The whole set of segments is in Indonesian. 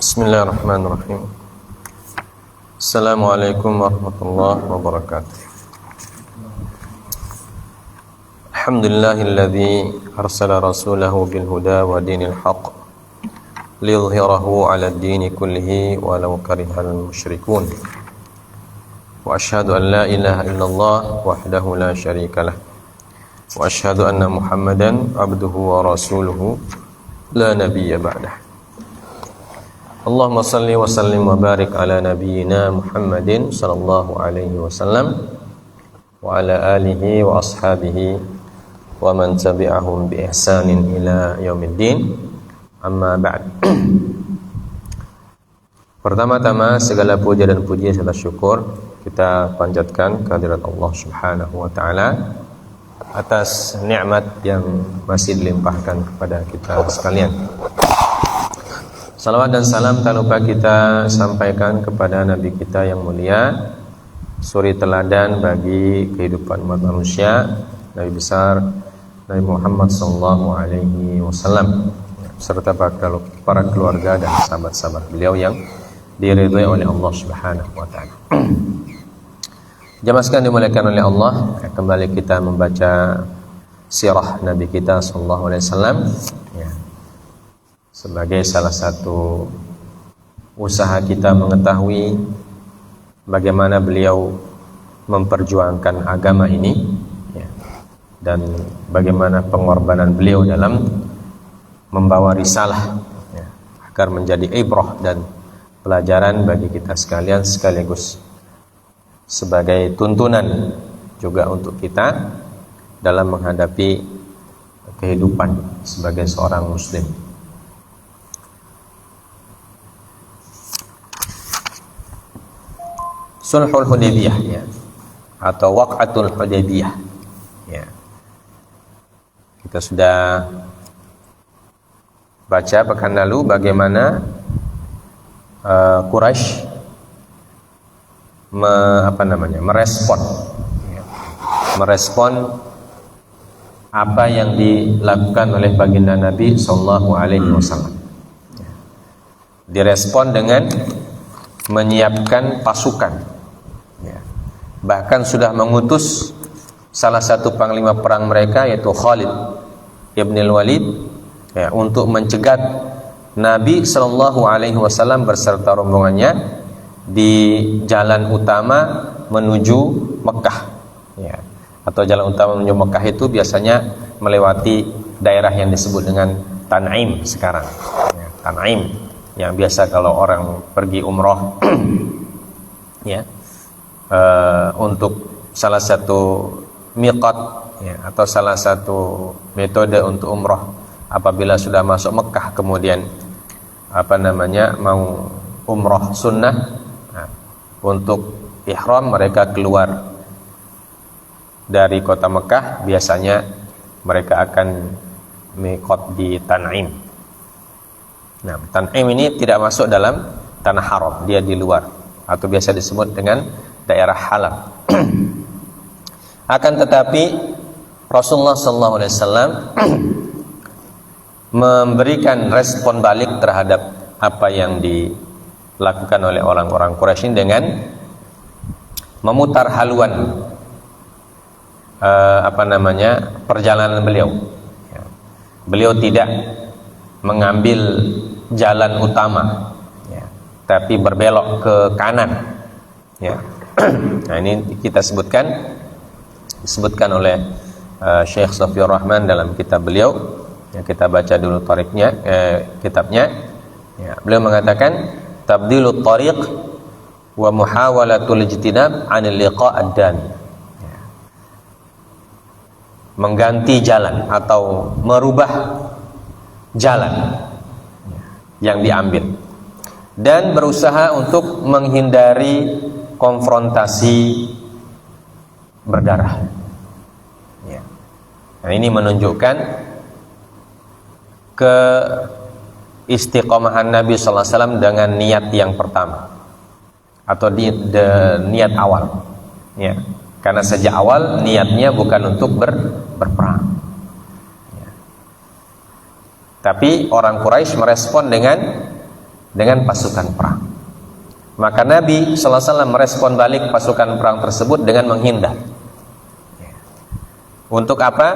Bismillahirrahmanirrahim. Assalamualaikum warahmatullahi wabarakatuh. Alhamdulillahilladzi arsala rasulahu bil huda wa dinil haqq liyudhhirahu 'ala ad-dini kullihi walau karihal musyrikun. Wa asyhadu an la ilaha illallah wahdahu la syarikalah. Wa asyhadu anna Muhammadan abduhu wa rasuluhu la nabiyya ba'dah. Allahumma salli wa sallim wa barik ala nabiyyina Muhammadin sallallahu alaihi wasallam wa ala alihi wa ashabihi wa man tabi'ahum bi ihsanin ila yaumiddin. Amma ba'd. Pertama-tama segala puja dan puji serta syukur kita panjatkan kehadirat Allah Subhanahu wa taala atas nikmat yang masih dilimpahkan kepada kita sekalian. Salawat dan salam tak lupa kita sampaikan kepada Nabi kita yang mulia, suri teladan bagi kehidupan umat manusia, Nabi besar Nabi Muhammad sallallahu alaihi wasallam, serta para keluarga dan sahabat-sahabat beliau yang diridhai oleh Allah Subhanahu wa taala. Jamaah sekalian dimuliakan oleh Allah, kembali kita membaca sirah Nabi kita sallallahu alaihi wasallam sebagai salah satu usaha kita mengetahui bagaimana beliau memperjuangkan agama ini dan bagaimana pengorbanan beliau dalam membawa risalah agar menjadi ibrah dan pelajaran bagi kita sekalian, sekaligus sebagai tuntunan juga untuk kita dalam menghadapi kehidupan sebagai seorang muslim. Sulhul Hudaybiyah atau Waq'atul Hudaybiyah kita sudah baca pekan lalu bagaimana Quraisy merespon apa yang dilakukan oleh baginda Nabi sallallahu alaihi wasallam. Direspon dengan menyiapkan pasukan, bahkan sudah mengutus salah satu panglima perang mereka yaitu Khalid ibn al-Walid untuk mencegat Nabi sallallahu alaihi wasallam berserta rombongannya di jalan utama menuju Mekah atau jalan utama menuju Mekah itu biasanya melewati daerah yang disebut dengan Tan'im sekarang. Tan'im yang biasa kalau orang pergi umroh untuk salah satu miqat atau salah satu metode untuk umroh apabila sudah masuk Mekah kemudian mau umroh sunnah, untuk ihram mereka keluar dari kota Mekah, biasanya mereka akan miqat di Tan'im. Nah, Tan'im ini tidak masuk dalam tanah haram, dia di luar atau biasa disebut dengan daerah halal. Akan tetapi Rasulullah SAW memberikan respon balik terhadap apa yang dilakukan oleh orang-orang Quraisy dengan memutar haluan perjalanan beliau. Beliau tidak mengambil jalan utama, tapi berbelok ke kanan. Nah, ini kita disebutkan oleh Syekh Safiur Rahman dalam kitab beliau. Kita baca dulu kitabnya. Beliau mengatakan tabdilut tariq wa muhawalatul ijtinab 'anil liqa' ad-dami. Mengganti jalan atau merubah jalan yang diambil dan berusaha untuk menghindari konfrontasi berdarah. Nah, ini menunjukkan keistiqomahan Nabi sallallahu alaihi wasallam dengan niat yang pertama atau niat awal. Karena sejak awal niatnya bukan untuk berperang. Tapi orang Quraisy merespon dengan pasukan perang. Maka Nabi sallallahu alaihi wasallam merespon balik pasukan perang tersebut dengan menghindar. Untuk apa?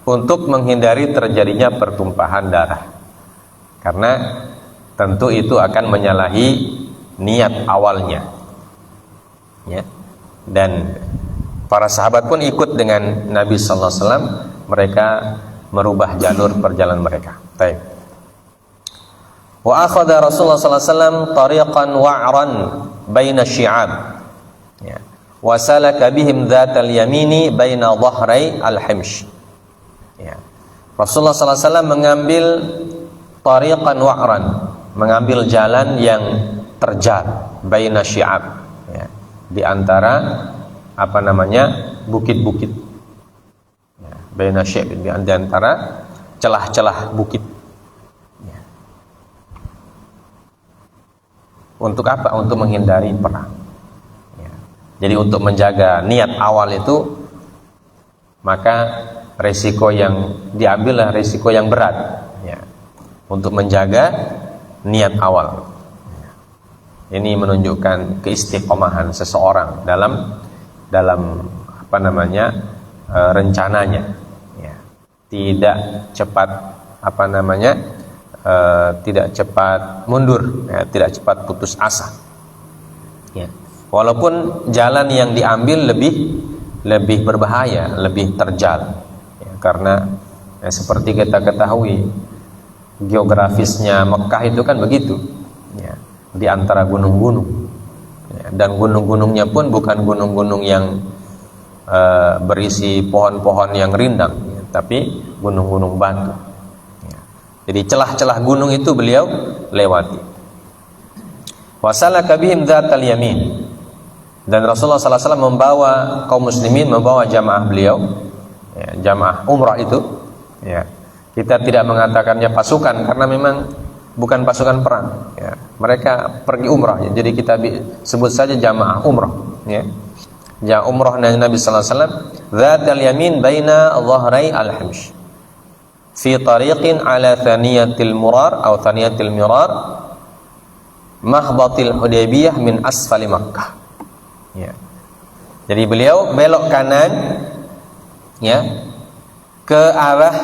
Untuk menghindari terjadinya pertumpahan darah. Karena tentu itu akan menyalahi niat awalnya. Ya. Dan para sahabat pun ikut dengan Nabi sallallahu alaihi wasallam, mereka merubah jalur perjalanan mereka. Baik. Wa akhadha Rasulullah sallallahu alaihi wasallam tariqan wa'ran baina syi'ab. Ya. Wa salaka bihim dzatal yamini baina dhahrai al-himsh. Ya. Rasulullah sallallahu alaihi wasallam mengambil tariqan wa'ran, mengambil jalan yang terjal baina syi'ab. Ya. Di antara bukit-bukit. Ya. Baina syi'ab, di antara celah-celah bukit. Ya. Untuk apa? Untuk menghindari perang. Ya. Jadi untuk menjaga niat awal itu, maka resiko yang diambil adalah resiko yang berat. Ya. Untuk menjaga niat awal. Ya. Ini menunjukkan keistiqomahan seseorang dalam rencananya. Ya. Tidak cepat tidak cepat mundur, ya, tidak cepat putus asa. Ya. Walaupun jalan yang diambil lebih berbahaya, lebih terjal. Ya, karena seperti kita ketahui, geografisnya Mekah itu kan begitu. Ya, di antara gunung-gunung. Ya, dan gunung-gunungnya pun bukan gunung-gunung yang berisi pohon-pohon yang rindang, ya, tapi gunung-gunung batu. Ya. Jadi celah-celah gunung itu beliau lewati. Wasalaka bihim dzatal yamin. Dan Rasulullah sallallahu alaihi wasallam membawa kaum muslimin, membawa jamaah beliau, ya, jamaah umrah itu. Ya. Kita tidak mengatakannya pasukan karena memang bukan pasukan perang. Ya. Mereka pergi umrah, ya. Jadi kita sebut saja jamaah umrah. Ya. Jamaah umrah Nabi sallallahu alaihi wasallam, dzatal yamin baina dhahrai al-himsh. Fi tariqin ala thaniyatil murar atau thaniyatil mirar mahbatil Hudaybiyah min asfali Makkah. Ya. Jadi beliau belok kanan, ya, ke arah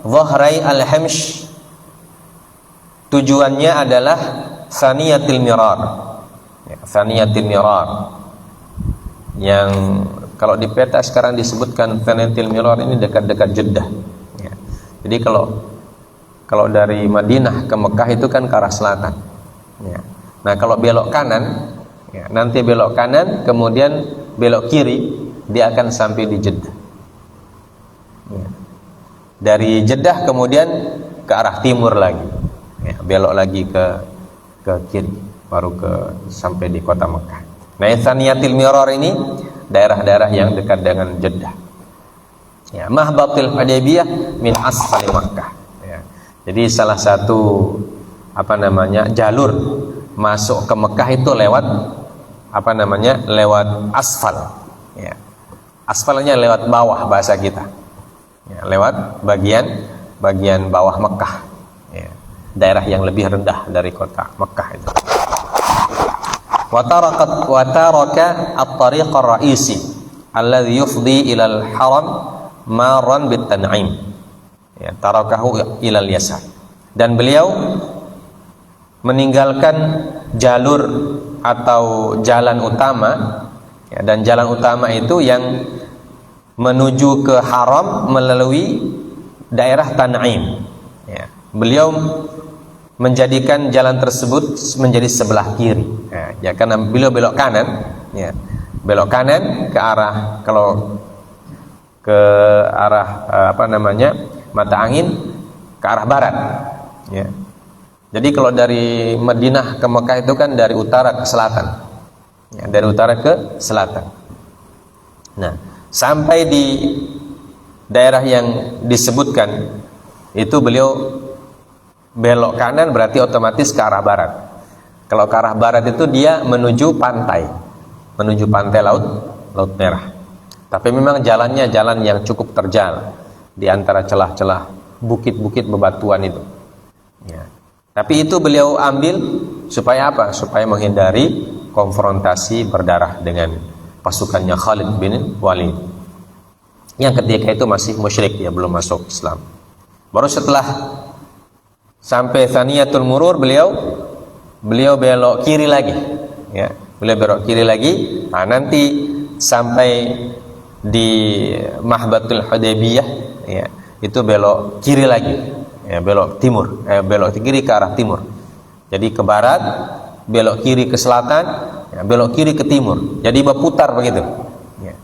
dhahrai al-himsh. Tujuannya adalah thaniyatil mirar. Ya, thaniyatil mirar. Yang kalau di peta sekarang disebutkan thaniyatil mirar ini dekat-dekat Jeddah. Ya. Jadi kalau dari Madinah ke Mekah itu kan ke arah selatan. Ya. Nah kalau belok kanan, ya, nanti belok kanan kemudian belok kiri, dia akan sampai di Jeddah. Ya. Dari Jeddah kemudian ke arah timur lagi, ya, belok lagi ke kiri, baru sampai di kota Mekah. Nah, Thaniyatil Mirar ini daerah-daerah yang dekat dengan Jeddah. Ya, Mahbatil Hudaybiyah min asfali Makkah. Ya. Jadi salah satu jalur masuk ke Mekah itu lewat lewat asfal. Ya. Asfalnya lewat bawah bahasa kita. Ya, lewat bagian bawah Mekah. Ya. Daerah yang lebih rendah dari kota Mekah itu. Wa taraka at-tariq ar-ra'isi alladhi yufdi ila al-haram marran bit-tan'im. Ya, tarakahu ila al-yasar. Dan beliau meninggalkan jalur atau jalan utama, ya, dan jalan utama itu yang menuju ke haram melalui daerah Tan'im. Ya. Beliau menjadikan jalan tersebut menjadi sebelah kiri. Ya, karena beliau belok kanan, ya, belok kanan ke arah mata angin ke arah barat. Ya. Jadi kalau dari Madinah ke Mekah itu kan dari utara ke selatan. Ya, dari utara ke selatan. Nah, sampai di daerah yang disebutkan itu beliau belok kanan berarti otomatis ke arah barat. Kalau ke arah barat itu dia menuju pantai Laut Merah. Tapi memang jalannya jalan yang cukup terjal di antara celah-celah bukit-bukit bebatuan itu. Ya. Tapi itu beliau ambil supaya apa? Supaya menghindari konfrontasi berdarah dengan pasukannya Khalid bin Walid. Yang ketika itu masih musyrik, ya belum masuk Islam. Baru setelah sampai Thaniyatul Murur beliau belok kiri lagi, ya. Beliau belok kiri lagi. Nah, nanti sampai di Mahbatul Hudaybiyah, ya, itu belok kiri lagi, ya, belok timur, belok kiri ke arah timur. Jadi ke barat, belok kiri ke selatan, ya, belok kiri ke timur. Jadi berputar begitu. Ya.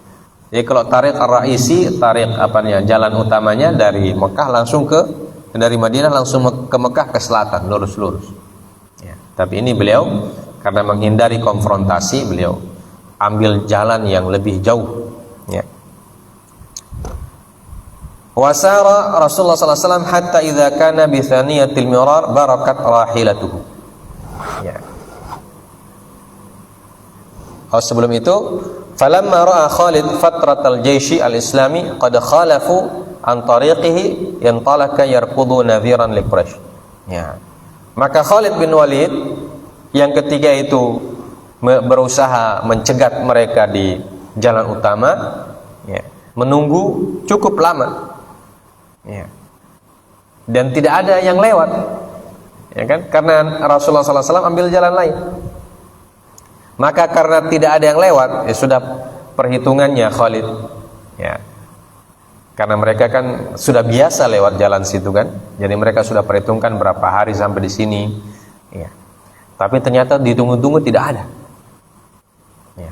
Jadi kalau tarik ar-raisi, tarik jalan utamanya dari Mekah langsung dari Madinah langsung ke Mekah ke selatan, lurus-lurus. Ya. Tapi ini beliau karena menghindari konfrontasi, beliau ambil jalan yang lebih jauh. Ya. Wasara Rasulullah sallallahu alaihi wasallam hatta idza kana bi thaniyatil mirar barakat rahilatuhu. Ya. Sebelum itu, falamma ra'a Khalid fatratal jaishi al-islami qad khalafu an tariqihi yantalaka yarqudu nadhiran li Quraisy. Ya. Maka Khalid bin Walid yang ketiga itu berusaha mencegat mereka di jalan utama, ya, menunggu cukup lama, ya, dan tidak ada yang lewat, ya kan? Karena Rasulullah SAW ambil jalan lain. Maka karena tidak ada yang lewat, ya sudah perhitungannya Khalid, ya, karena mereka kan sudah biasa lewat jalan situ kan, jadi mereka sudah perhitungkan berapa hari sampai di sini, ya. Tapi ternyata ditunggu-tunggu tidak ada. Ya.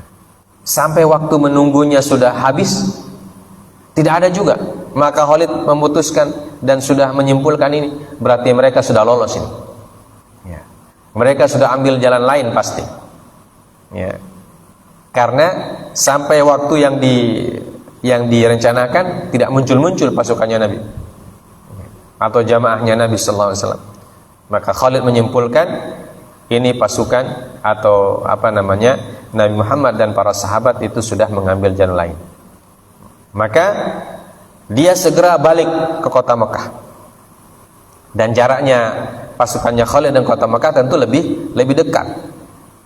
Sampai waktu menunggunya sudah habis, tidak ada juga. Maka Khalid memutuskan dan sudah menyimpulkan ini, berarti mereka sudah lolos ini. Ya. Mereka sudah ambil jalan lain pasti. Ya. Karena sampai waktu yang direncanakan tidak muncul-muncul pasukannya Nabi atau jamaahnya Nabi sallallahu alaihi wasallam. Maka Khalid menyimpulkan ini pasukan atau Nabi Muhammad dan para sahabat itu sudah mengambil jalan lain. Maka dia segera balik ke kota Mekah. Dan jaraknya pasukannya Khalid dan kota Mekah tentu lebih dekat.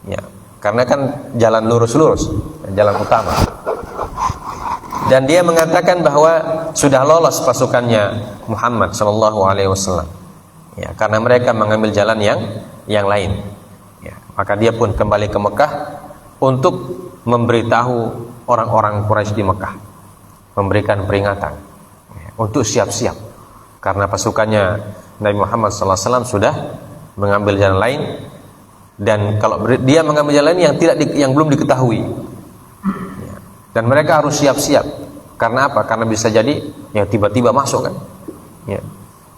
Ya, karena kan jalan lurus-lurus, jalan utama. Dan dia mengatakan bahwa sudah lolos pasukannya Muhammad sallallahu alaihi wasallam. Ya, karena mereka mengambil jalan yang lain. Ya, maka dia pun kembali ke Mekah untuk memberitahu orang-orang Quraisy di Mekah, memberikan peringatan, ya, untuk siap-siap karena pasukannya Nabi Muhammad SAW sudah mengambil jalan lain, dan kalau dia mengambil jalan lain yang belum diketahui, ya, dan mereka harus siap-siap. Karena apa? Karena bisa jadi yang tiba-tiba masuk kan, ya.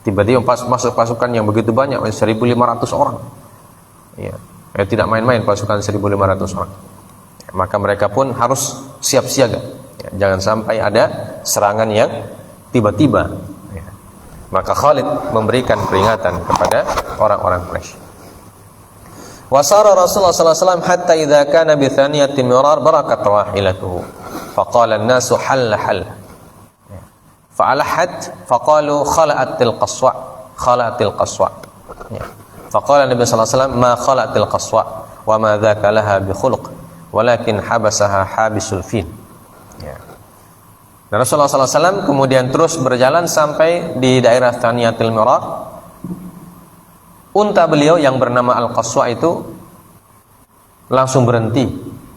Tiba-tiba masuk pasukan yang begitu banyak, 1.500 orang, ya, tidak main-main pasukan 1.500 orang, ya, maka mereka pun harus siap siaga, ya, jangan sampai ada serangan yang tiba-tiba, ya. Maka Khalid memberikan peringatan kepada orang-orang Quraisy. Wasara Rasulullah SAW hatta idza kana bi thaniyatin mirar barakat rahilatuhu faqala an-nasu halla halla fa'alahat faqalu khala'atil qaswa. Ya. Faqala Nabi sallallahu alaihi wasallam ma khala'atil qaswa wa ma dzaka laha bi khuluq walakin habasaha habisul fin. Ya. Dan Rasulullah sallallahu alaihi wasallam kemudian terus berjalan sampai di daerah Thaniyatil Mirar. Unta beliau yang bernama Al-Qaswa itu langsung berhenti,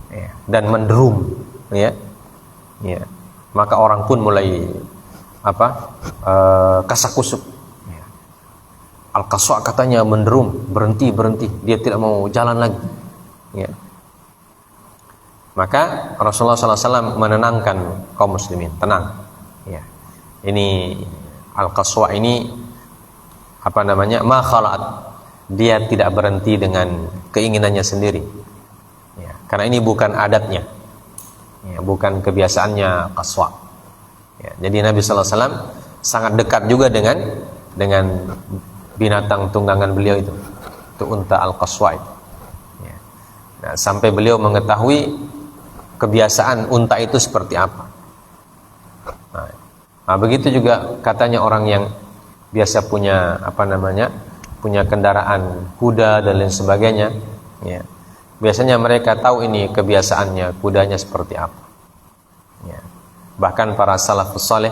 ya, dan menderum, ya. Ya. Maka orang pun mulai kasak-kusuk. Ya. Al-Qaswa katanya menderum, berhenti, dia tidak mau jalan lagi. Ya. Maka Rasulullah SAW menenangkan kaum muslimin, tenang. Ya. Ini Al-Qaswa ini ma khala'at, dia tidak berhenti dengan keinginannya sendiri. Ya. Karena ini bukan adatnya, ya, bukan kebiasaannya Qaswa. Ya, jadi Nabi sallallahu alaihi wasallam sangat dekat juga dengan binatang tunggangan beliau itu unta Al-Qaswa itu. Ya. Nah, sampai beliau mengetahui kebiasaan unta itu seperti apa. Nah, begitu juga katanya orang yang biasa punya punya kendaraan kuda dan lain sebagainya, ya. Biasanya mereka tahu ini kebiasaannya, kudanya seperti apa. Ya. Bahkan para salafus saleh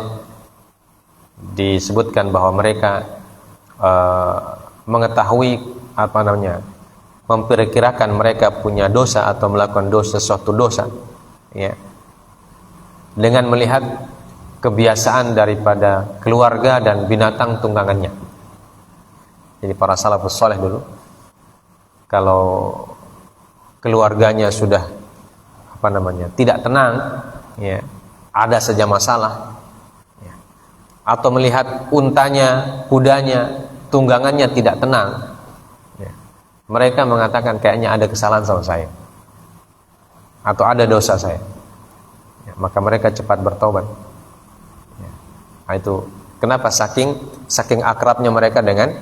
disebutkan bahwa mereka mengetahui memperkirakan mereka punya dosa atau melakukan suatu dosa, ya, dengan melihat kebiasaan daripada keluarga dan binatang tunggangannya. Jadi para salafus saleh dulu, kalau keluarganya sudah tidak tenang, ya, ada saja masalah, ya, atau melihat untanya, kudanya, tunggangannya tidak tenang, ya, mereka mengatakan kayaknya ada kesalahan sama saya atau ada dosa saya, ya, maka mereka cepat bertobat, ya. Nah, itu kenapa saking akrabnya mereka dengan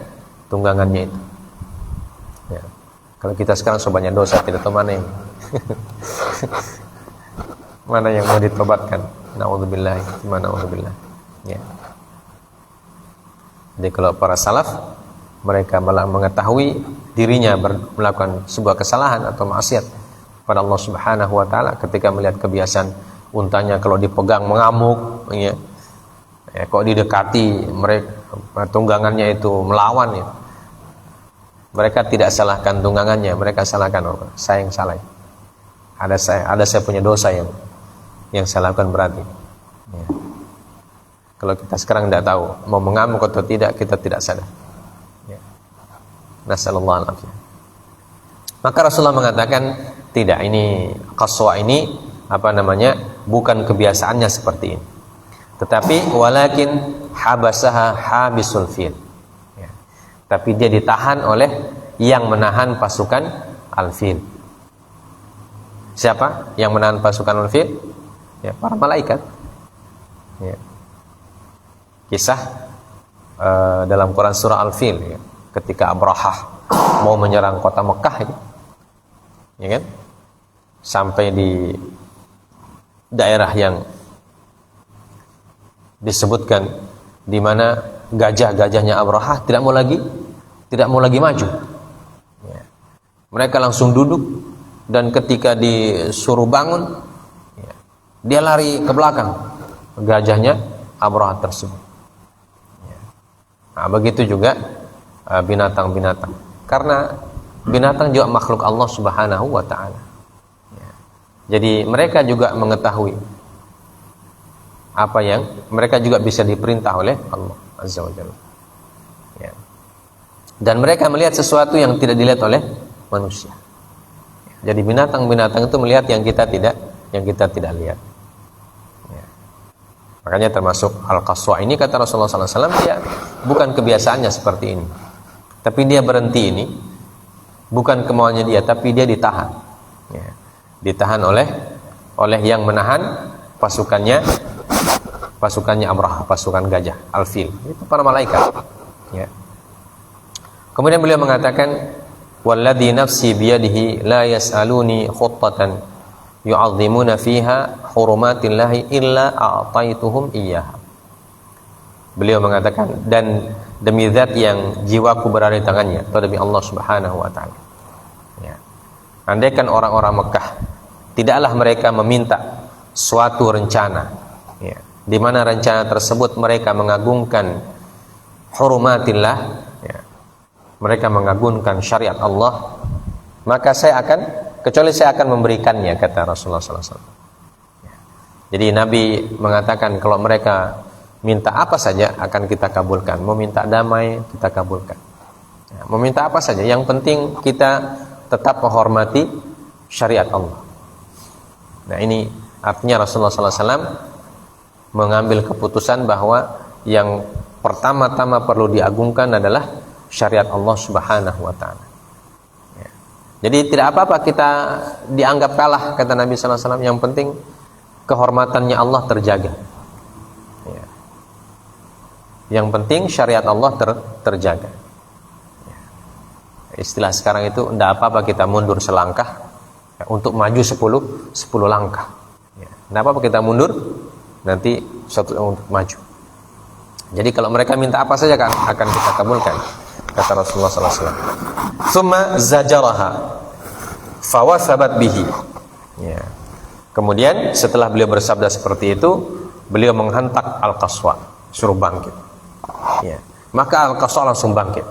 tunggangannya itu, ya. Kalau kita sekarang banyak dosa, tidak tahu mana yang mana yang mau ditobatkan. Na'udzubillah, na'udzubillah, ya. Jadi kalau para salaf, mereka malah mengetahui dirinya melakukan sebuah kesalahan atau maksiat pada Allah Subhanahu wa taala ketika melihat kebiasaan untanya kalau dipegang mengamuk, ya. Ya, kok didekati mereka tunggangannya itu melawan, ya. Mereka tidak salahkan tunggangannya, mereka salahkan saya yang salah. Ada saya punya dosa yang saya lakukan berarti. Ya. Kalau kita sekarang tidak tahu mau mengamuk atau tidak, kita tidak sadar. Ya. Nasallallahu alaihi wasallam. Maka Rasulullah mengatakan tidak, ini qaswa ini bukan kebiasaannya seperti ini. Tetapi walakin habasaha habisul fil. Ya. Tapi dia ditahan oleh yang menahan pasukan al-fil. Siapa yang menahan pasukan al-fil? Ya, para malaikat. Ya. Kisah dalam Quran surah Al-Fil, ya, ketika Abrahah mau menyerang kota Mekah, ya kan? Sampai di daerah yang disebutkan di mana gajah-gajahnya Abrahah tidak mau lagi maju. Ya. Mereka langsung duduk, dan ketika disuruh bangun, ya, dia lari ke belakang gajahnya Abrahah tersebut. Ya. Nah, begitu juga binatang-binatang, karena binatang juga makhluk Allah Subhanahu wa taala. Ya. Jadi mereka juga mengetahui apa yang mereka juga bisa diperintah oleh Allah Azza wa Jalla, ya. Dan mereka melihat sesuatu yang tidak dilihat oleh manusia. Jadi binatang-binatang itu melihat yang kita tidak lihat, ya. Makanya termasuk al-qaswa ini, kata Rasulullah SAW, dia bukan kebiasaannya seperti ini, tapi dia berhenti ini bukan kemauannya dia, tapi dia ditahan, ya. Ditahan oleh yang menahan pasukannya Abrahah, pasukan gajah al-fil, itu para malaikat, ya. Kemudian beliau mengatakan, walladzi nafsi biyadihi la yas'aluni khuttatan yu'azzimuna fiha hurumatillahi illa a'taituhum iyyaha. Beliau mengatakan, dan demi zat yang jiwaku berada di tangannya, atau demi Allah Subhanahu wa taala, ya. Andaikan orang-orang Mekah tidaklah mereka meminta suatu rencana, ya, di mana rencana tersebut mereka mengagungkan hurumatillah, ya, mereka mengagungkan syariat Allah, maka saya akan memberikannya, kata Rasulullah SAW. Ya. Jadi Nabi mengatakan kalau mereka minta apa saja akan kita kabulkan. Mau minta damai, kita kabulkan. Ya, mau minta apa saja, yang penting kita tetap menghormati syariat Allah. Nah, ini artinya Rasulullah SAW mengambil keputusan bahwa yang pertama-tama perlu diagungkan adalah syariat Allah Subhanahu wa taala. Ya. Jadi tidak apa-apa kita dianggap kalah, kata Nabi sallallahu alaihi wasallam, yang penting kehormatannya Allah terjaga. Ya. Yang penting syariat Allah terjaga. Ya. Istilah sekarang itu tidak apa-apa kita mundur selangkah, ya, untuk maju 10 langkah. Ya. Tidak apa-apa kita mundur, nanti suatu untuk maju. Jadi kalau mereka minta apa saja akan kita kabulkan, kata Rasulullah sallallahu alaihi wasallam. Tsumma zajaraha fawasabat bihi. Ya. Kemudian setelah beliau bersabda seperti itu, beliau menghentak Al-Qaswa, suruh bangkit. Ya. Maka Al-Qaswa langsung bangkit.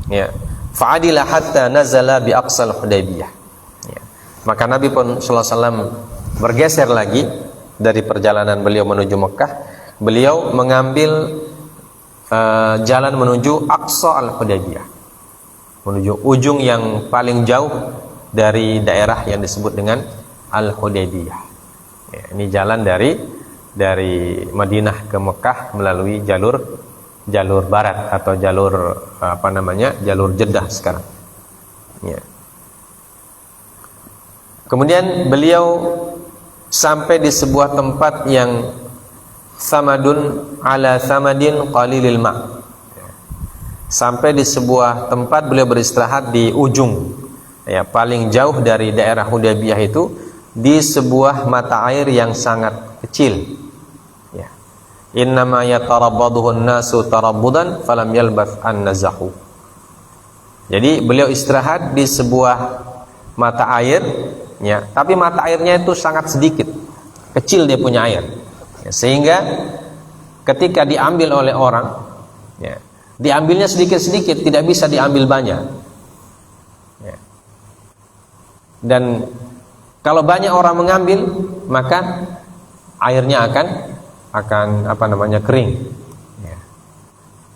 Ya. Fa'adila hatta nazala bi aqsal Hudaybiyah. Ya. Maka Nabi pun sallallahu alaihi wasallam bergeser lagi dari perjalanan beliau menuju Mekah. Beliau mengambil jalan menuju Aqsa Al-Hudaybiyah, menuju ujung yang paling jauh dari daerah yang disebut dengan Al-Hudaybiyah. Ya, ini jalan dari Madinah ke Mekah melalui jalur barat atau jalur jalur Jeddah sekarang. Ya. Kemudian beliau sampai di sebuah tempat yang samadun ala samadin qalilil ma'. Sampai di sebuah tempat beliau beristirahat di ujung, ya, paling jauh dari daerah Hudaybiyah itu, di sebuah mata air yang sangat kecil. Ya. Innama yatarabbaduhun nasu tarabbudan falam yalbath an nazahu. Jadi beliau istirahat di sebuah mata air, ya, tapi mata airnya itu sangat sedikit, kecil dia punya air. Ya, sehingga ketika diambil oleh orang, ya, diambilnya sedikit-sedikit, tidak bisa diambil banyak. Ya. Dan kalau banyak orang mengambil, maka airnya akan kering. Ya.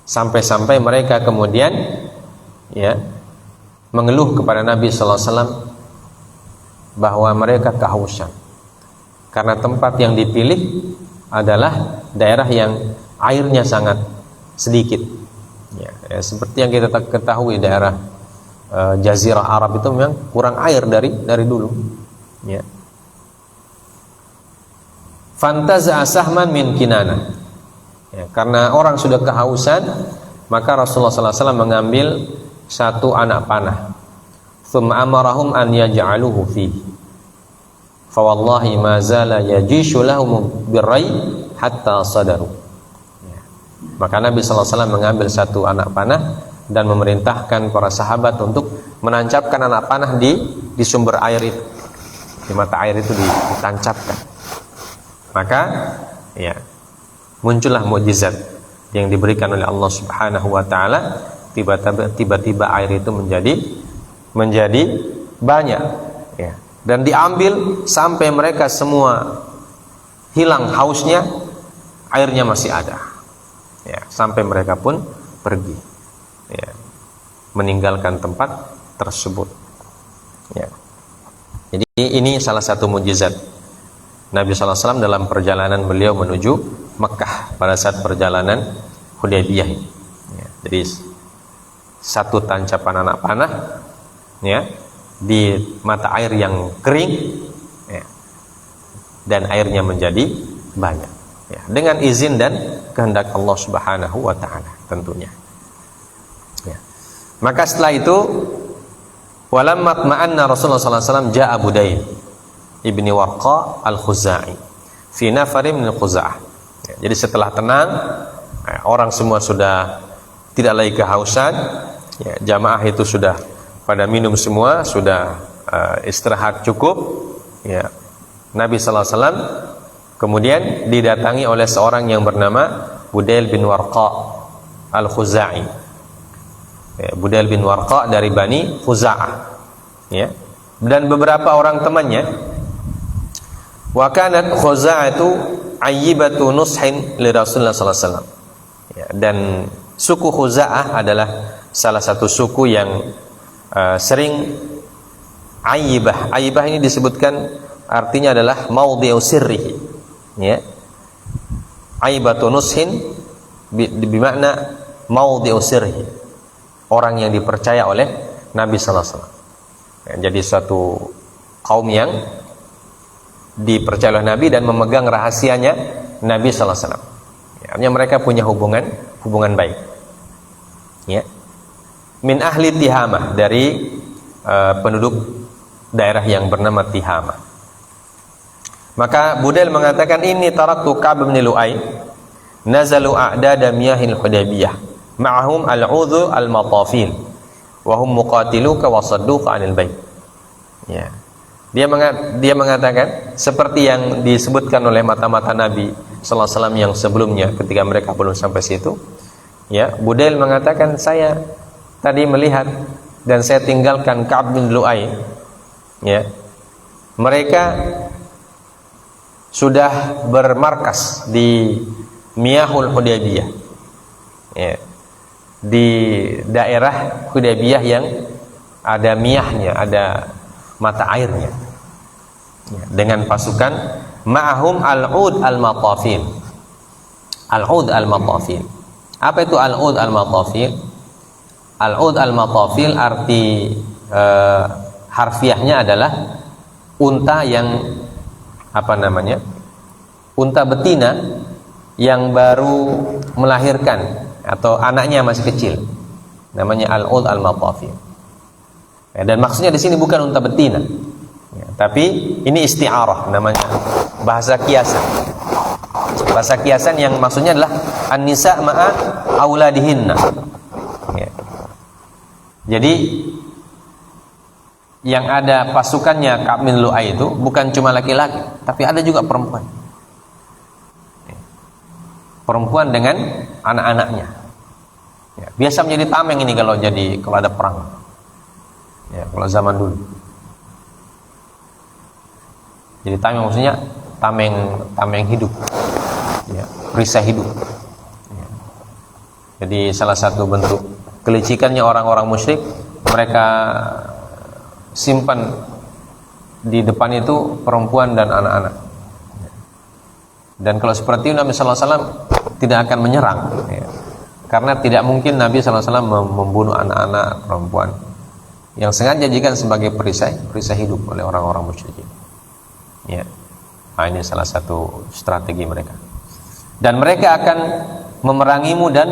Sampai-sampai mereka kemudian, ya, mengeluh kepada Nabi sallallahu alaihi wasallam bahwa mereka kehausan karena tempat yang dipilih adalah daerah yang airnya sangat sedikit. Ya, seperti yang kita ketahui, daerah Jazirah Arab itu memang kurang air dari dulu. Ya. Fantaza sahman min Kinanah. Ya, karena orang sudah kehausan, maka Rasulullah sallallahu alaihi wasallam mengambil satu anak panah. Tsumma amarahum an yaj'aluhu fihi. Fa wallahi ma zala yajishu lahum birrai hatta sadaru. Ya. Maka Nabi sallallahu alaihi wasallam mengambil satu anak panah dan memerintahkan para sahabat untuk menancapkan anak panah di sumber air itu. Di mata air itu ditancapkan. Maka, ya, muncullah mukjizat yang diberikan oleh Allah Subhanahu wa taala. Tiba-tiba air itu menjadi banyak, ya. Dan diambil sampai mereka semua hilang hausnya, airnya masih ada. Ya, sampai mereka pun pergi, ya, meninggalkan tempat tersebut. Ya. Jadi ini salah satu mukjizat Nabi sallallahu alaihi wasallam dalam perjalanan beliau menuju Mekah pada saat perjalanan Hudaybiyah. Ya, jadi satu tancapan anak panah, ya, di mata air yang kering, ya, dan airnya menjadi banyak, ya, dengan izin dan kehendak Allah Subhanahu wa taala tentunya. Ya. Maka setelah itu, walamma ma'anna Rasulullah sallallahu alaihi wasallam ja'a Budayl ibni Warqa al-Khuzai fi nafarin min al-Khuza'ah. Ya, jadi setelah tenang, ya, orang semua sudah tidak lagi kehausan, ya, jamaah itu sudah pada minum semua, sudah istirahat cukup, ya. Nabi sallallahu alaihi wasallam kemudian didatangi oleh seorang yang bernama Budayl bin Warqa al-Khuzai. Ya, Budayl bin Warqa dari Bani Khuza'ah, ya, dan beberapa orang temannya. Wa kanat Khuza'atu ayyibatu nushin li Rasulullah sallallahu alaihi wasallam. Ya, dan suku Khuza'ah adalah salah satu suku yang sering ayyibah. Ayyibah ini disebutkan artinya adalah maudhi'u sirrihi, ya. Ayyibatu nushin bermakna maudhi'u sirrihi, orang yang dipercaya oleh Nabi sallallahu alaihi wasallam. Ya, jadi suatu kaum yang dipercaya oleh Nabi dan memegang rahasianya Nabi sallallahu alaihi wasallam. Ya, artinya mereka punya hubungan baik. Ya. Min ahli Tihamah, dari penduduk daerah yang bernama Tihamah. Maka Budayl mengatakan, ini taraktu Ka'b bin Lu'ay nazalu a'dada miyahil Hudaybiyah ma'ahum al-'udhu al-matafil wa hum muqatiluka wa sadduqa 'anil bait. Ya. Dia mengatakan seperti yang disebutkan oleh mata-mata Nabi sallallahu alaihi wasallam yang sebelumnya ketika mereka belum sampai situ. Ya, Budail mengatakan saya tadi melihat dan saya tinggalkan Ka'ab bin Lu'ay. Ya. Mereka sudah bermarkas di Miyahul Hudaybiyah. Ya. Di daerah Hudaybiyah yang ada miyahnya, ada mata airnya. Ya. Dengan pasukan ma'ahum al-'ud al-matafil. Al-'ud al-matafil. Apa itu al-'ud al-matafil? Al-'ud al-matafil arti harfiahnya adalah unta yang unta betina yang baru melahirkan atau anaknya masih kecil. Namanya al-'ud al-matafil. Ya, dan maksudnya di sini bukan unta betina. Ya, tapi ini isti'arah, namanya bahasa kiasan. Bahasa kiasan yang maksudnya adalah an-nisa ma'a auladihinna. Ya. Jadi yang ada pasukannya Ka'ab bin Lu'ay itu bukan cuma laki-laki, tapi ada juga perempuan. Ya. Perempuan dengan anak-anaknya. Ya. Biasa menjadi tameng ini kalau ada perang. Ya, kalau zaman dulu. Jadi tameng maksudnya tameng hidup. Ya, perisai hidup. Ya. Jadi salah satu bentuk kelicikannya orang-orang musyrik, mereka simpan di depan itu perempuan dan anak-anak. Dan kalau seperti itu Nabi sallallahu alaihi wasallam tidak akan menyerang, ya. Karena tidak mungkin Nabi sallallahu alaihi wasallam membunuh anak-anak perempuan yang sengaja dijadikan sebagai perisai hidup oleh orang-orang musyrik. Ya. Nah, ini salah satu strategi mereka. Dan mereka akan memerangimu dan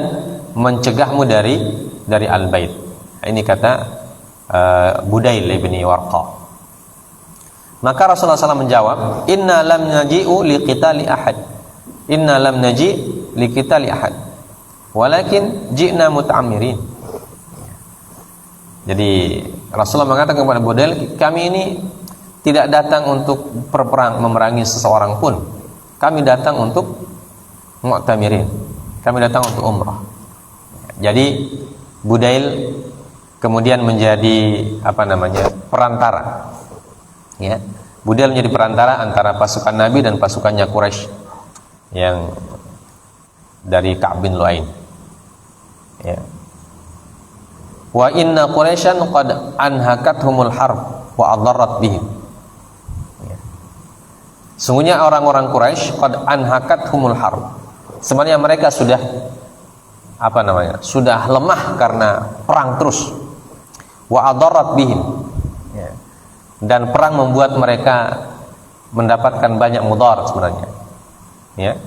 mencegahmu dari al-bait. Ini kata Budail bin Warqa. Maka Rasulullah SAW menjawab, Inna lam naji'u liqitali ahad. Inna lam naji' liqitali ahad. Walakin ji'na muta'ammirin. Jadi Rasulullah mengatakan kepada Budail, kami ini tidak datang untuk memerangi seseorang pun. Kami datang untuk mu'tamirin. Kami datang untuk umrah. Jadi Budail kemudian menjadi perantara. Ya. Budail menjadi perantara antara pasukan Nabi dan pasukannya Quraisy yang dari Ka'ab bin Lu'ay. Ya. Wa inna Quraisyan qad anhakathumul harb wa adarrat bihim. Ya. Sungguhnya orang-orang Quraisy qad anhakathumul harb. Sebenarnya mereka sudah sudah lemah karena perang terus. Wa adarrat bihim. Ya. Dan perang membuat mereka mendapatkan banyak mudarat sebenarnya. Ya.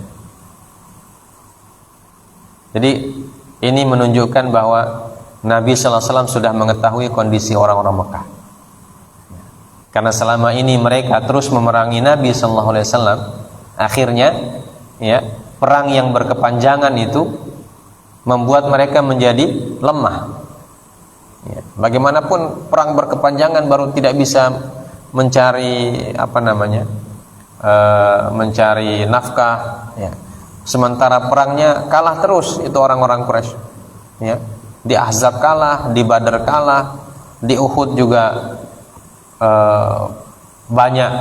Jadi ini menunjukkan bahwa Nabi sallallahu alaihi wasallam sudah mengetahui kondisi orang-orang Mekah. Karena selama ini mereka terus memerangi Nabi sallallahu alaihi wasallam, akhirnya ya, perang yang berkepanjangan itu membuat mereka menjadi lemah. Ya, bagaimanapun perang berkepanjangan baru tidak bisa mencari mencari nafkah. Ya. Sementara perangnya kalah terus itu orang-orang Quraisy. Ya. Di Ahzab kalah, di Badar kalah, di Uhud juga banyak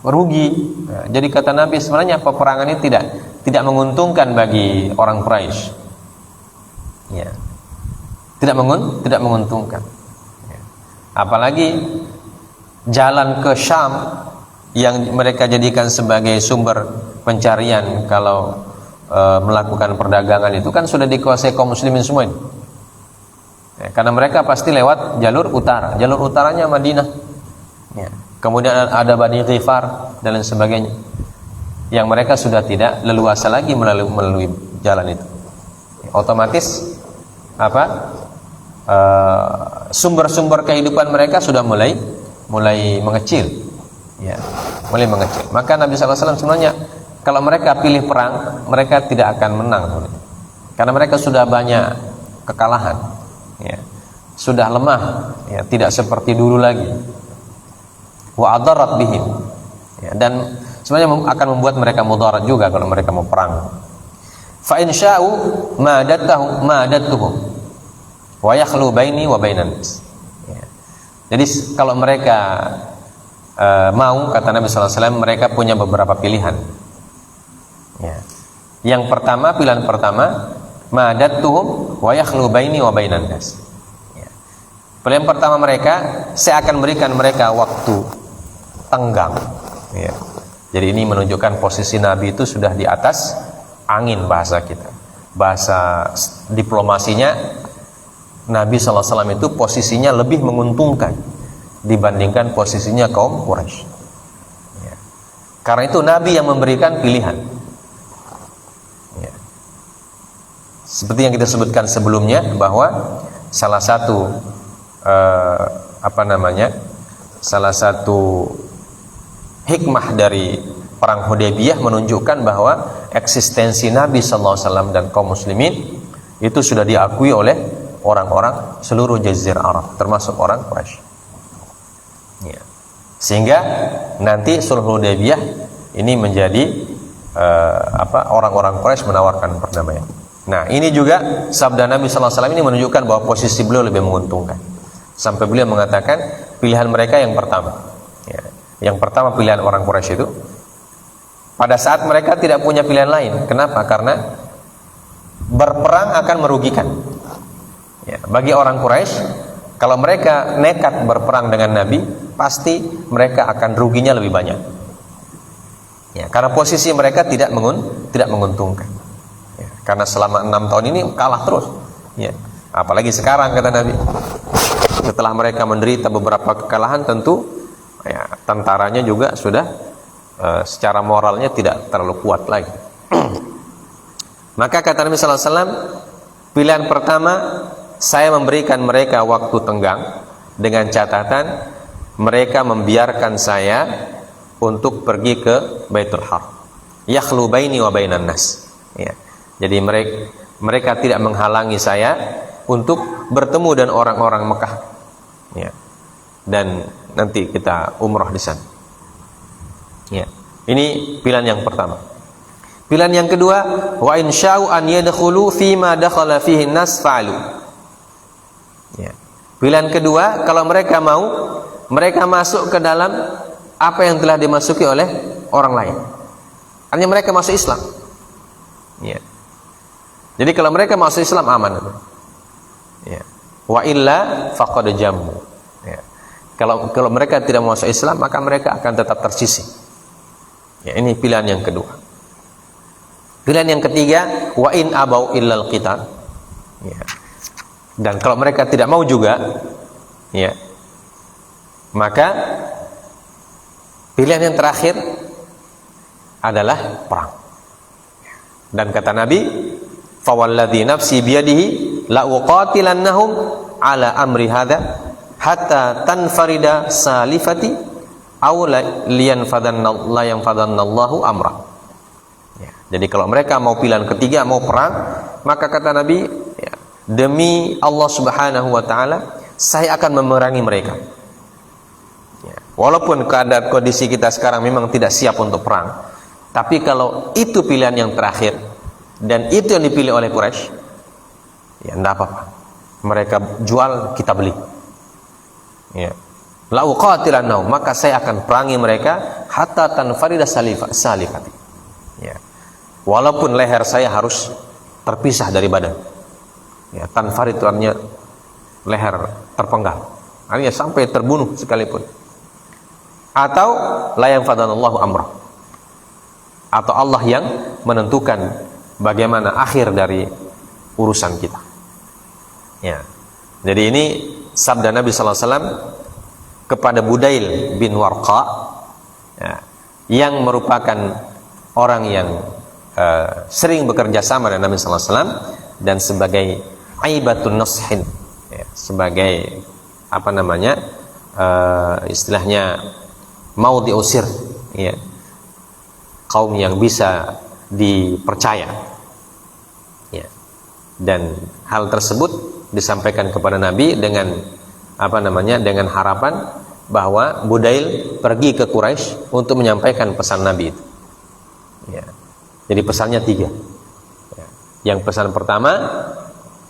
rugi. Ya, jadi kata Nabi sebenarnya peperangan ini tidak menguntungkan bagi orang Quraisy. Ya. Tidak menguntungkan. Ya. Apalagi jalan ke Syam yang mereka jadikan sebagai sumber pencarian kalau melakukan perdagangan itu kan sudah dikuasai kaum muslimin semua ini. Ya, karena mereka pasti lewat jalur utara. Jalur utaranya Madinah. Ya. Kemudian ada Bani Ghifar dan lain sebagainya. Yang mereka sudah tidak leluasa lagi melalui jalan itu. Ya, otomatis sumber-sumber kehidupan mereka sudah mulai mengecil. Ya, mulai mengecil. Maka Nabi sallallahu alaihi wasallam sebenarnya kalau mereka pilih perang, mereka tidak akan menang. Karena mereka sudah banyak kekalahan, ya. Sudah lemah, ya, tidak seperti dulu lagi. Wa adarat bihim, ya, dan sebenarnya akan membuat mereka mudarat juga kalau mereka mau perang. Fa in sya'u madatuhum wa yakhlu baini wa bainan nas. Ya. Jadi kalau mereka mau, kata Nabi sallallahu alaihi wasallam, mereka punya beberapa pilihan. Ya. Yang pertama, pilihan pertama, madatuhum wa yakhlu baini wa bainan nas. Pilihan pertama mereka, saya akan berikan mereka waktu tenggang. Ya. Jadi ini menunjukkan posisi Nabi itu sudah di atas angin, bahasa kita. Bahasa diplomasinya, Nabi SAW itu posisinya lebih menguntungkan dibandingkan posisinya kaum Quraisy. Ya. Karena itu Nabi yang memberikan pilihan. Ya. Seperti yang kita sebutkan sebelumnya, bahwa salah satu salah satu hikmah dari perang Hudaybiyah menunjukkan bahwa eksistensi Nabi SAW dan kaum muslimin itu sudah diakui oleh orang-orang seluruh Jazirah Arab, termasuk orang Quraisy. Ya. Sehingga nanti sulh Hudaybiyah ini menjadi orang-orang Quraisy menawarkan perdamaian. Nah, ini juga sabda Nabi SAW ini menunjukkan bahwa posisi beliau lebih menguntungkan. Sampai beliau mengatakan pilihan mereka yang pertama, ya, yang pertama pilihan orang Quraisy itu pada saat mereka tidak punya pilihan lain. Kenapa? Karena berperang akan merugikan. Ya, bagi orang Quraisy, kalau mereka nekat berperang dengan Nabi, pasti mereka akan ruginya lebih banyak. Ya, karena posisi mereka tidak menguntungkan. Ya, karena selama 6 tahun ini kalah terus. Ya, apalagi sekarang, kata Nabi. Setelah mereka menderita beberapa kekalahan, tentu ya, tentaranya juga sudah secara moralnya tidak terlalu kuat lagi. Maka kata Nabi sallallahu alaihi wasallam, pilihan pertama, saya memberikan mereka waktu tenggang dengan catatan mereka membiarkan saya untuk pergi ke Baitul Haram. Yakhlu baini wa bainan nas. Ya. Jadi mereka tidak menghalangi saya untuk bertemu dengan orang-orang Mekah. Ya. Dan nanti kita umrah di sana. Ya. Ini pilihan yang pertama. Pilihan yang kedua, wa in sya'u an yadkhulu fi ma dakhala fihi an-nas fa'alu. Ya. Pilihan kedua, kalau mereka mau, mereka masuk ke dalam apa yang telah dimasuki oleh orang lain. Artinya mereka masuk Islam. Ya. Jadi kalau mereka masuk Islam aman. Ya. Wa illa faqad jammu. Ya. Kalau mereka tidak masuk Islam, maka mereka akan tetap tersisih. Ya, ini pilihan yang kedua. Pilihan yang ketiga, wa in abau illal qital. Ya. Dan kalau mereka tidak mau juga, ya, maka pilihan yang terakhir adalah perang. Dan kata Nabi, fawalladzi nafsi biyadihi la uqatilannahum ala amri hadza hatta tanfarida salifati aw liyanfadannallahu la yanfadannallahu amra. Ya, jadi kalau mereka mau pilihan ketiga, mau perang, maka kata Nabi, ya, demi Allah Subhanahu wa taala, saya akan memerangi mereka. Ya, walaupun keadaan kondisi kita sekarang memang tidak siap untuk perang, tapi kalau itu pilihan yang terakhir dan itu yang dipilih oleh Quraisy, ya enggak apa-apa. Mereka jual, kita beli. Ya. La uqatilannahum, maka saya akan perangi mereka hatta tanfarida salifati. Ya. Walaupun leher saya harus terpisah dari badan. Ya, tanfarid itu artinya leher terpenggal. Artinya sampai terbunuh sekalipun. Atau la yanfadanallahu amra. Atau Allah yang menentukan bagaimana akhir dari urusan kita. Ya. Jadi ini sabda Nabi sallallahu alaihi wasallam kepada Budail bin Warqa, ya, yang merupakan orang yang sering bekerja sama dengan Nabi sallallahu alaihi wasallam dan sebagai aibatun nashin, ya, sebagai istilahnya mau diusir, ya, kaum yang bisa dipercaya. Ya. Dan hal tersebut disampaikan kepada Nabi dengan dengan harapan bahwa Budail pergi ke Quraisy untuk menyampaikan pesan Nabi itu. Ya. Jadi pesannya 3. Ya. Yang pesan pertama,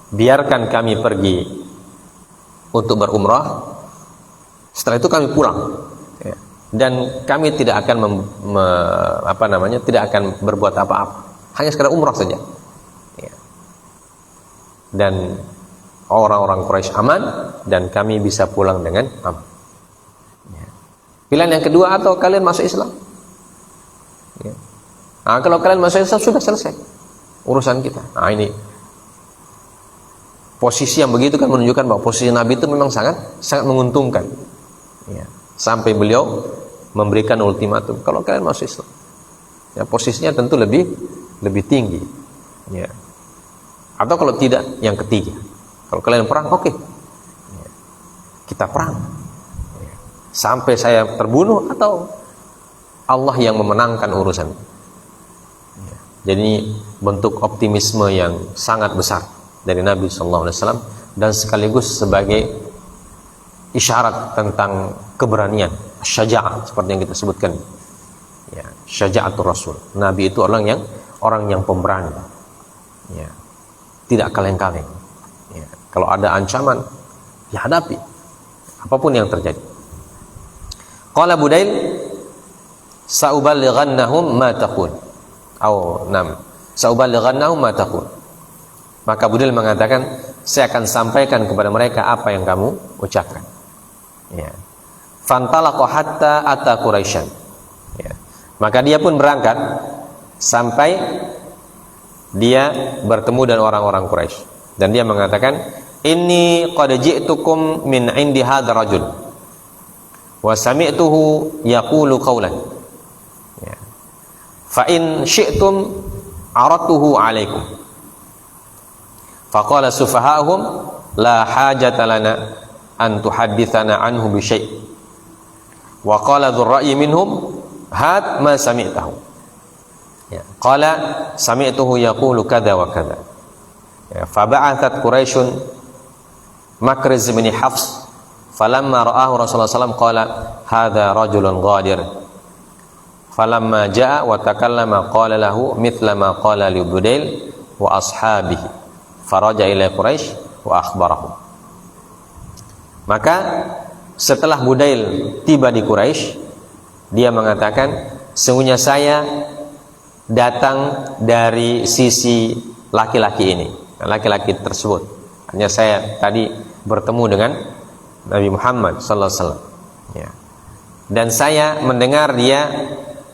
biarkan kami pergi untuk berumrah, setelah itu kami pulang. Ya. Dan kami tidak akan tidak akan berbuat apa-apa, hanya sekedar umrah saja. Ya. Dan orang-orang Quraisy aman dan kami bisa pulang dengan aman. Ya. Pilihan yang kedua, atau kalian masuk Islam. Ya. Nah, kalau kalian masuk Islam sudah selesai urusan kita. Nah, ini posisi yang begitu kan menunjukkan bahwa posisi Nabi itu memang sangat menguntungkan. Ya. Sampai beliau memberikan ultimatum, kalau kalian masuk Islam. Ya, posisinya tentu lebih tinggi. Ya. Atau kalau tidak, yang ketiga, kalau kalian perang, oke. Ya. Kita perang. Ya. Sampai saya terbunuh atau Allah yang memenangkan urusan. Ya. Jadi bentuk optimisme yang sangat besar dari Nabi SAW, dan sekaligus sebagai isyarat tentang keberanian, syaja'ah, seperti yang kita sebutkan. Ya, syaja'atul Rasul. Nabi itu orang yang pemberani. Ya. Tidak kaleng-kaleng. Ya. Kalau ada ancaman, ya hadapi apapun yang terjadi. Qala Budail, sa'uballighannahum ma taqul. Sa'uballighannahum ma taqul. Maka Budail mengatakan, saya akan sampaikan kepada mereka apa yang kamu ucapkan. Ya. Fantalaqa hatta ata Quraisyan. Ya. Maka dia pun berangkat sampai dia bertemu dengan orang-orang Quraisy, dan dia mengatakan, inni qad ji'tukum min 'indi hadzal rajul wa sami'tuhu yaqulu qawlan, ya, fa in syi'tum aradtuhu 'alaikum. Faqala sufaha'uhum la hajata lana an tuhadditsana anhu bi syai'. Wa qala dzur ra'yi minhum hat ma sami'tahu. Ya, qala sami'tuhu yaqulu kadza wa kadza. Ya, fa ba'athat Quraisyun Makriz bin Hafs, falamma ra'ahu Rasulullah sallallahu alaihi wasallam qala hadza rajulun ghadir. Falamma jaa wa takallama qala lahu mithla ma qala li Budail wa ashabihi. Faraja ila Quraisy wa akhbarahum. Maka setelah Budail tiba di Quraisy, dia mengatakan, sesungguhnya saya datang dari sisi laki-laki ini, laki-laki tersebut. Hanya saya tadi bertemu dengan Nabi Muhammad sallallahu alaihi wasallam. Ya. Dan saya mendengar dia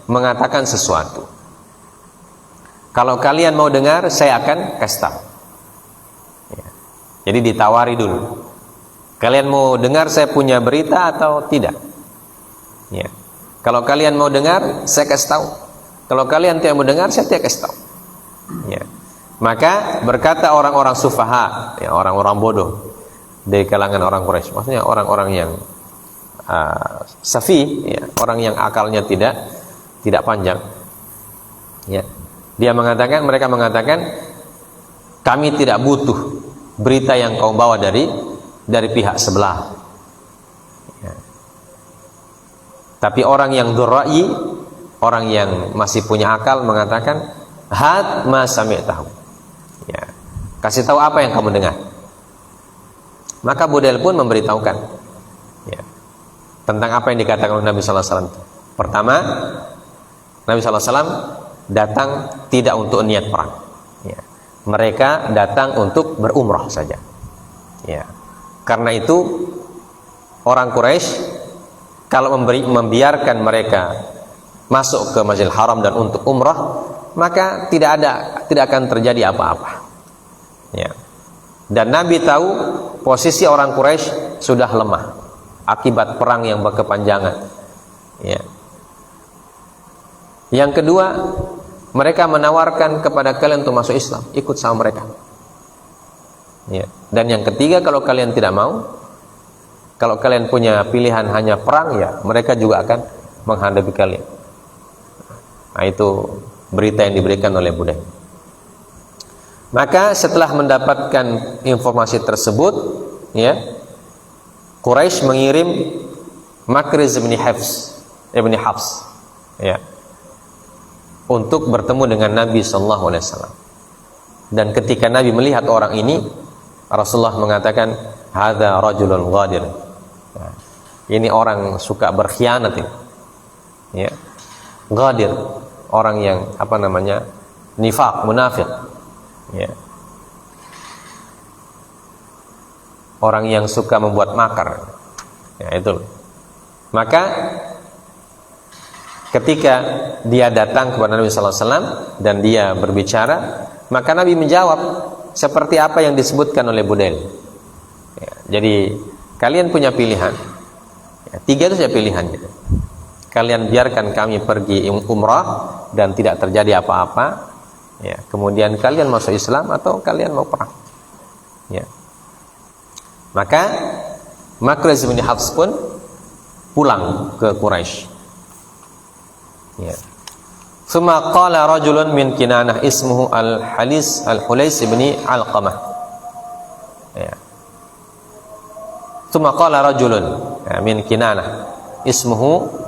mengatakan sesuatu. Kalau kalian mau dengar, saya akan kasih tahu. Ya. Jadi ditawari dulu. Kalian mau dengar saya punya berita atau tidak? Ya. Kalau kalian mau dengar, saya kasih tahu. Kalau kalian tidak mau dengar, saya tidak kasih tahu. Ya. Maka berkata orang-orang sufaha, ya, orang-orang bodoh dari kalangan orang Quraisy, maksudnya orang-orang yang safi, ya, orang yang akalnya tidak panjang. Ya. Mereka mengatakan, kami tidak butuh berita yang kau bawa dari pihak sebelah. Ya. Tapi orang yang dzurra'i, orang yang masih punya akal mengatakan, had ma sami'tahu. Ya. Kasih tahu apa yang kamu dengar. Maka Budail pun memberitahukan, ya, tentang apa yang dikatakan oleh Nabi sallallahu alaihi wasallam. Pertama, Nabi sallallahu alaihi wasallam datang tidak untuk niat perang. Ya. Mereka datang untuk berumrah saja. Ya. Karena itu orang Quraisy kalau membiarkan mereka masuk ke Masjidil Haram dan untuk umrah, maka tidak akan terjadi apa-apa. Ya. Dan Nabi tahu posisi orang Quraisy sudah lemah akibat perang yang berkepanjangan. Ya. Yang kedua, mereka menawarkan kepada kalian untuk masuk Islam, ikut sama mereka. Ya. Dan yang ketiga, kalau kalian tidak mau, kalau kalian punya pilihan hanya perang, ya mereka juga akan menghadapi kalian. Nah, itu berita yang diberikan oleh Budail. Maka setelah mendapatkan informasi tersebut, ya, Quraisy mengirim Makriz bin Hafs, ya, untuk bertemu dengan Nabi sallallahu alaihi wasallam. Dan ketika Nabi melihat orang ini, Rasulullah mengatakan, "Hadza rajulun ghadir." Nah, ini orang suka berkhianat ini. Ya. Ghadir, orang yang nifaq, munafik. Ya. Orang yang suka membuat makar. Ya, itu. Maka ketika dia datang kepada Nabi sallallahu alaihi wasallam dan dia berbicara, maka Nabi menjawab seperti apa yang disebutkan oleh Budail. Ya, jadi kalian punya pilihan. Ya, 3 itu saja pilihan. Gitu. Kalian biarkan kami pergi umrah dan tidak terjadi apa-apa. Ya, kemudian kalian masuk Islam atau kalian mau perang. Ya. Maka Makriz bin Hafs pun pulang ke Quraisy. Ya. Tsumma qala rajulun min Kinanah ismuhu Al-Hulais bin Alqamah. Ya. Tsumma qala rajulun min Kinanah ismuhu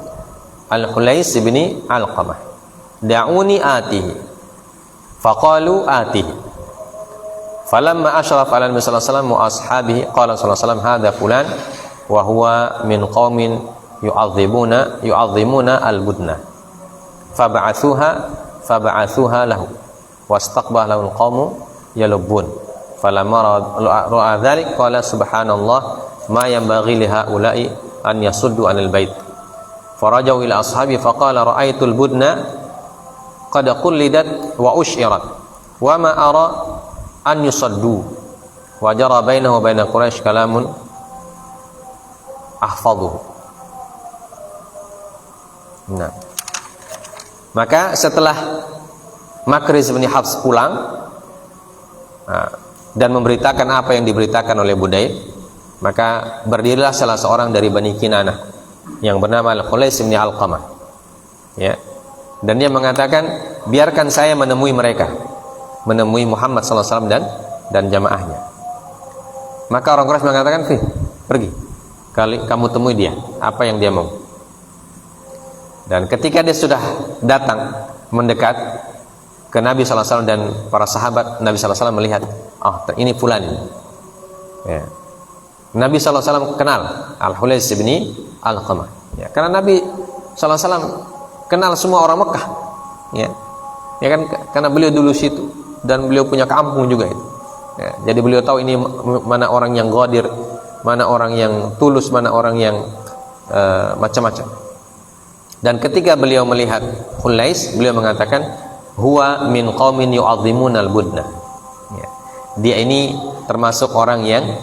Al-Hulais bin Alqamah. Da'uni atihi. Faqalu atihi. Falamma ashraf ala Nabi sallallahu alaihi wasallam wa ashabihi qala sallallahu alaihi wasallam hadza fulan wa huwa min qaumin yu'azzimuna al-budna. Fab'athuha lahu wastaqbala lahu al-qaumu yalubbun. Falamma ra'a dzalik qala subhanallah ma yanbaghi li haula'i an yasuddu 'anil bait. Farajau ila ashabi faqala ra'aitul budna qad qullidat wa ushirat wa ma ara an yusaddu wa jara bainahu wa baina Quraisy kalamun ahfadhuhu. Nah, maka setelah Makriz bin Hafs pulang dan memberitakan apa yang diberitakan oleh Budail, maka berdirilah salah seorang dari Bani Kinanah yang bernama Al-Hulais bin Alqamah, ya, dan dia mengatakan, biarkan saya menemui mereka, menemui Muhammad sallallahu alaihi wasallam dan jamaahnya. Maka orang Quraisy mengatakan, pergi, kamu temui dia, apa yang dia mau. Dan ketika dia sudah datang mendekat ke Nabi sallallahu alaihi wasallam dan para sahabat, Nabi sallallahu alaihi wasallam melihat, ini fulan ini. Ya. Nabi sallallahu alaihi wasallam kenal Al-Hulais bin Alqamah. Ya, karena Nabi sallallahu alaihi wasallam kenal semua orang Mekah. Ya. Ya kan, karena beliau dulu situ dan beliau punya kampung juga itu. Ya, jadi beliau tahu ini mana orang yang ghadir, mana orang yang tulus, mana orang yang macam-macam. Dan ketika beliau melihat Hulais, beliau mengatakan, huwa min qaumin yu'azzimunal budna. Ya. Dia ini termasuk orang yang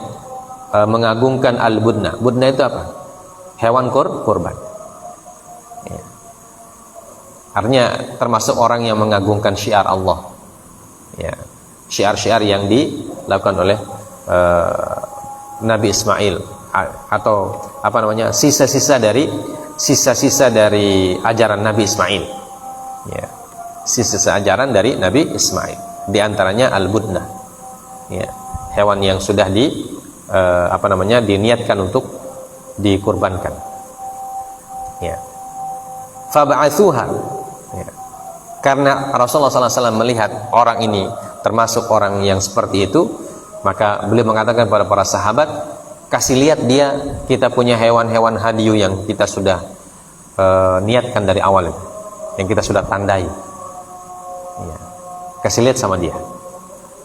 mengagungkan al-budna. Budna itu apa? Hewan kurban. Ya. Artinya termasuk orang yang mengagungkan syiar Allah. Ya. Syiar-syiar yang dilakukan oleh Nabi Ismail, atau sisa-sisa dari ajaran Nabi Ismail. Ya. Sisa ajaran dari Nabi Ismail. Di antaranya al-budna. Ya. Hewan yang sudah diniatkan untuk dikurbankan. Ya. Fab'atsuha. Ya. Karena Rasulullah SAW melihat orang ini termasuk orang yang seperti itu, maka beliau mengatakan kepada para sahabat, kasih lihat dia, kita punya hewan-hewan hadiyu yang kita sudah niatkan dari awal, yang kita sudah tandai. Ya. Kasih lihat sama dia,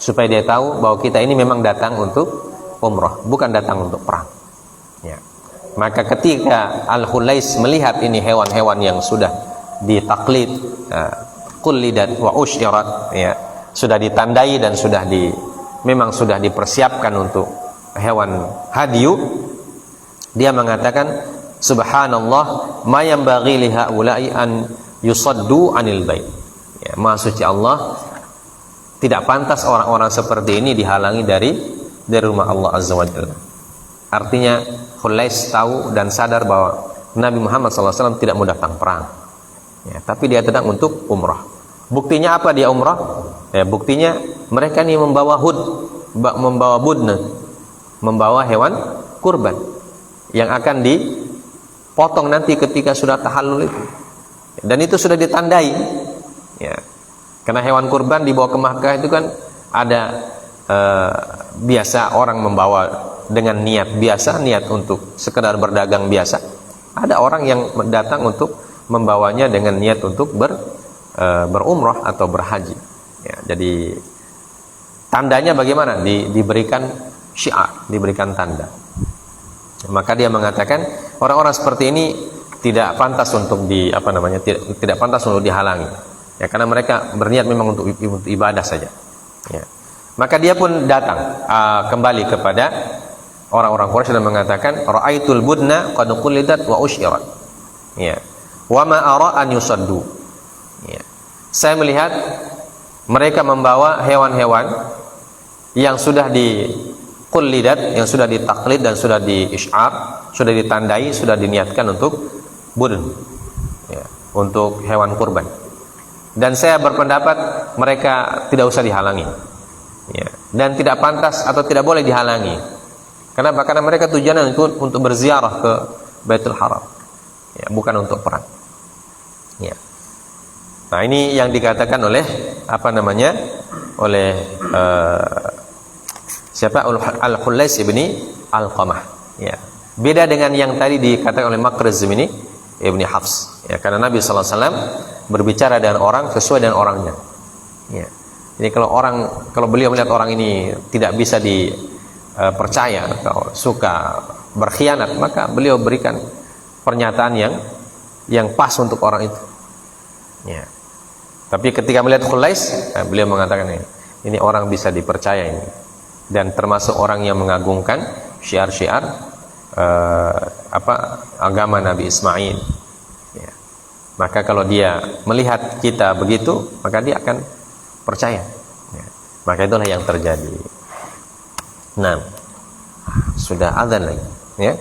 supaya dia tahu bahwa kita ini memang datang untuk umrah, bukan datang untuk perang. Ya. Maka ketika Al-Hulais melihat ini hewan-hewan yang sudah ditaklid, qullidat wa ushirat, ya, sudah ditandai dan memang sudah dipersiapkan untuk hewan hadiyu, dia mengatakan, subhanallah ma yanbaghi li haula'i an yusaddu 'anil bait. Ya, Maha suci Allah, tidak pantas orang-orang seperti ini dihalangi dari rumah Allah Azza wa Jalla. Artinya Hulais tahu dan sadar bahwa Nabi Muhammad SAW tidak mau datang perang, ya, tapi dia datang untuk umrah. Buktinya apa dia umrah? Ya, buktinya mereka ini membawa membawa budna, membawa hewan kurban yang akan dipotong nanti ketika sudah tahallul itu. Dan itu sudah ditandai. Ya. Karena hewan kurban dibawa ke Makkah itu kan ada biasa orang membawa dengan niat biasa, niat untuk sekedar berdagang biasa. Ada orang yang datang untuk membawanya dengan niat untuk berumrah atau berhaji. Ya, jadi tandanya bagaimana? Diberikan syiar, diberikan tanda. Maka dia mengatakan orang-orang seperti ini tidak pantas untuk tidak pantas untuk dihalangi. Ya, karena mereka berniat memang untuk ibadah saja. Ya. Maka dia pun datang kembali kepada orang-orang Quraisy dan mengatakan, ra'aitul budna qad qulidat wa usyirat. Ya. Wa ma ara an yusaddu. Ya. Saya melihat mereka membawa hewan-hewan yang sudah diqullidat, yang sudah ditaklid dan sudah diisyar, sudah ditandai, sudah diniatkan untuk budn. Ya, untuk hewan kurban. Dan saya berpendapat mereka tidak usah dihalangi. Ya, dan tidak pantas atau tidak boleh dihalangi. Kenapa? Karena mereka tujuannya untuk berziarah ke Baitul Haram. Ya, bukan untuk perang. Ya. Nah, ini yang dikatakan oleh oleh siapa? Al-Khulais ibni Al-Qamah. Ya. Beda dengan yang tadi dikatakan oleh Makriz ibni Hafs. Ya, karena Nabi sallallahu alaihi wasallam berbicara dengan orang sesuai dengan orangnya. Ya. Jadi kalau beliau melihat orang ini tidak bisa dipercaya atau suka berkhianat, maka beliau berikan pernyataan yang pas untuk orang itu. Ya. Tapi ketika melihat Khulais, beliau mengatakan ini orang bisa dipercaya ini, dan termasuk orang yang mengagungkan syiar-syiar agama Nabi Ismail. Ya. Maka kalau dia melihat kita begitu, maka dia akan percaya. Ya. Maka itulah yang terjadi. Nah, sudah adzan lagi. Ya.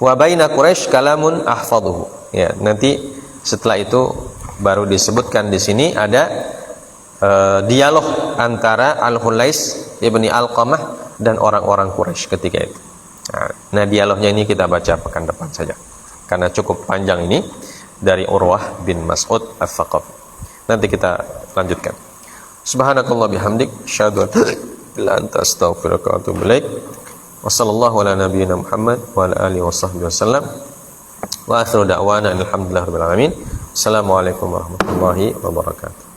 Wa baina Quraisy kalamun ahfaduhu. Ya, nanti setelah itu baru disebutkan di sini ada dialog antara Al-Khulais ibni Al-Qamah dan orang-orang Quraisy ketika itu. Nah, dialognya ini kita baca pekan depan saja, karena cukup panjang ini dari Urwah bin Mas'ud Al-Thaqafi. Nanti kita lanjutkan. Subhanakallah bihamdik, asyhadu an la ilaha illa anta astaghfiruka wa atubu ilaik. Wassallallahu ala nabiyyina Muhammad wa ala alihi washabbihi wasallam. Wa akhiru da'wana alhamdulillahirabbil alamin. Assalamualaikum warahmatullahi wabarakatuh.